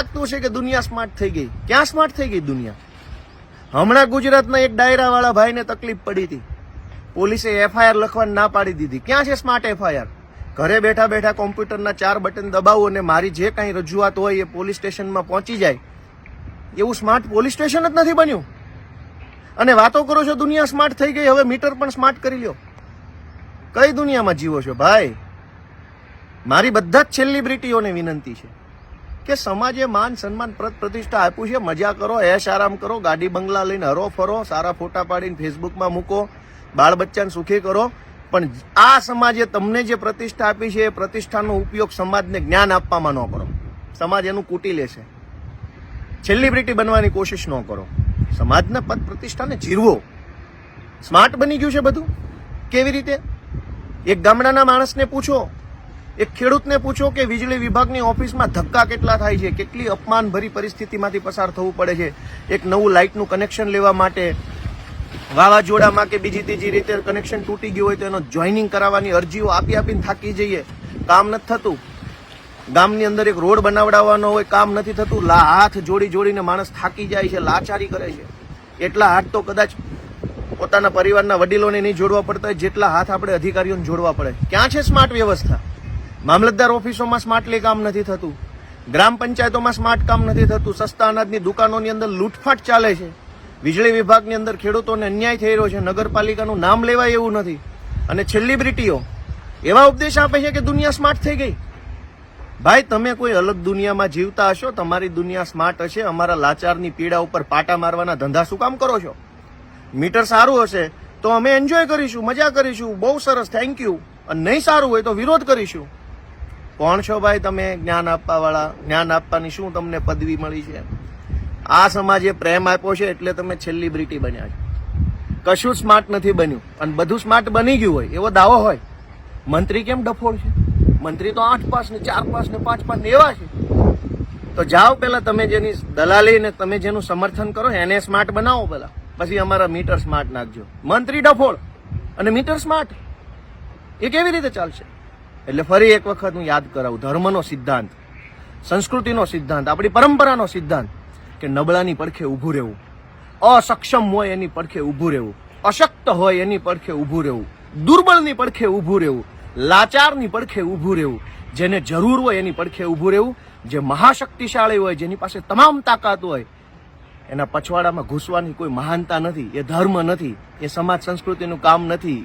લાગતું હશે કે દુનિયા સ્માર્ટ થઈ ગઈ. ક્યાં સ્માર્ટ થઈ ગઈ દુનિયા? હમણાં ગુજરાતના એક ડાયરાવાળા ભાઈને તકલીફ પડી હતી, પોલીસે એફઆઈઆર લખવાની ના પાડી દીધી. ક્યાં છે સ્માર્ટ એફઆઈઆર? ઘરે બેઠા બેઠા કોમ્પ્યુટરના 4 બટન દબાવો અને મારી જે કાંઈ રજૂઆત હોય એ પોલીસ સ્ટેશનમાં પહોંચી જાય. એવું સ્માર્ટ પોલીસ સ્ટેશન જ નથી બન્યું. અને વાતો કરો છો દુનિયા સ્માર્ટ થઈ ગઈ, હવે મીટર પણ સ્માર્ટ કરી લ્યો. કઈ દુનિયામાં જીવો છો ભાઈ? મારી બધા જ સેલિબ્રિટીઓને વિનંતી છે કે સમાજે માન સન્માન પ્રતિષ્ઠા આપ્યું છે, મજા કરો, એશ આરામ કરો, ગાડી બંગલા લઈને હરો ફરો, સારા ફોટા પાડીને ફેસબુકમાં મૂકો, બાળ બચ્ચાને સુખી કરો. પણ આ સમાજે તમને જે પ્રતિષ્ઠા આપી છે એ પ્રતિષ્ઠાનો ઉપયોગ સમાજને જ્ઞાન આપવામાં ન કરો. સમાજ એનું કૂટી લેશે. સેલિબ્રિટી બનવાની કોશિશ ન કરો. સમાજના પદ પ્રતિષ્ઠાને જીરવો. સ્માર્ટ બની ગયું છે બધું. કેવી રીતે? એક ગામડાના માણસને પૂછો, એક ખેડૂતને પૂછો કે વીજળી વિભાગની ઓફિસમાં ધક્કા કેટલા થાય છે, કેટલી અપમાનભરી પરિસ્થિતિમાંથી પસાર થવું પડે છે. એક નવું લાઇટનું કનેક્શન લેવા માટે વાવાઝોડામાં કે બીજી ત્રીજી રીતે કનેક્શન તૂટી ગયું હોય તો એનો જોઈનિંગ કરાવવાની અરજીઓ આપીને થાકી જઈએ, કામ નથી થતું. ગામની અંદર એક રોડ બનાવડાવવાનો હોય, કામ નથી થતું. હાથ જોડીને માણસ થાકી જાય છે, લાચારી કરે છે. એટલા હાથ તો કદાચ પોતાના પરિવારના વડીલોને નહીં જોડવા પડતા હોય જેટલા હાથ આપણે અધિકારીઓને જોડવા પડે. ક્યાં છે સ્માર્ટ વ્યવસ્થા? મામલતદાર ઓફિસોમાં સ્માર્ટલી કામ નથી થતું, ગ્રામ પંચાયતોમાં સ્માર્ટ કામ નથી થતું, સસ્તા અનાજની દુકાનોની અંદર લૂંટફાટ ચાલે છે, વીજળી વિભાગની અંદર ખેડૂતોને અન્યાય થઈ રહ્યો છે, નગરપાલિકાનું નામ લેવાય એવું નથી. અને સેલિબ્રિટીઓ એવા ઉપદેશ આપે છે કે દુનિયા સ્માર્ટ થઈ ગઈ. ભાઈ તમે કોઈ અલગ દુનિયામાં જીવતા હશો, તમારી દુનિયા સ્માર્ટ હશે. અમારા લાચારની પીડા ઉપર પાટા મારવાના ધંધા શું કામ કરો છો? મીટર સારું હશે તો અમે એન્જોય કરીશું, મજા કરીશું, બહુ સરસ, થેન્ક યુ. અને નહીં સારું હોય તો વિરોધ કરીશું. કોણ છો ભાઈ તમે જ્ઞાન આપવા વાળા? જ્ઞાન આપવાની શું તમને પદવી મળી છે? આ સમાજે પ્રેમ આપ્યો છે એટલે તમે સેલિબ્રિટી બન્યા છો. કશું સ્માર્ટ નથી બન્યું. અને બધું સ્માર્ટ બની ગયું હોય એવો દાવો હોય. મંત્રી કેમ ડફોળ છે? મંત્રી તો 8 પાસ ને 4 પાસ ને 5 પાસ ને એવા છે. તો જાઓ પેલા તમે જેની દલાલી ને તમે જેનું સમર્થન કરો એને સ્માર્ટ બનાવો પેલા, પછી અમારા મીટર સ્માર્ટ નાખજો. મંત્રી ડફોળ અને મીટર સ્માર્ટ, એ કેવી રીતે ચાલશે? એટલે ફરી એક વખત હું યાદ કરાવું, ધર્મનો સિદ્ધાંત, સંસ્કૃતિનો સિદ્ધાંત, આપણી પરંપરાનો સિદ્ધાંત કે નબળાની પડખે ઊભું રહેવું, અસક્ષમ હોય એની પડખે ઊભું રહેવું, અશક્ત હોય એની પડખે ઊભું રહેવું, દુર્બળની પડખે ઊભું રહેવું, લાચારની પડખે ઊભું રહેવું, જેને જરૂર હોય એની પડખે ઊભું રહેવું, જે મહાશક્તિશાળી હોય, જેની પાસે તમામ તાકાત હોય, એના પછવાડામાં ઘૂસવાની કોઈ મહાનતા નથી. એ ધર્મ નથી, એ સમાજ સંસ્કૃતિનું કામ નથી.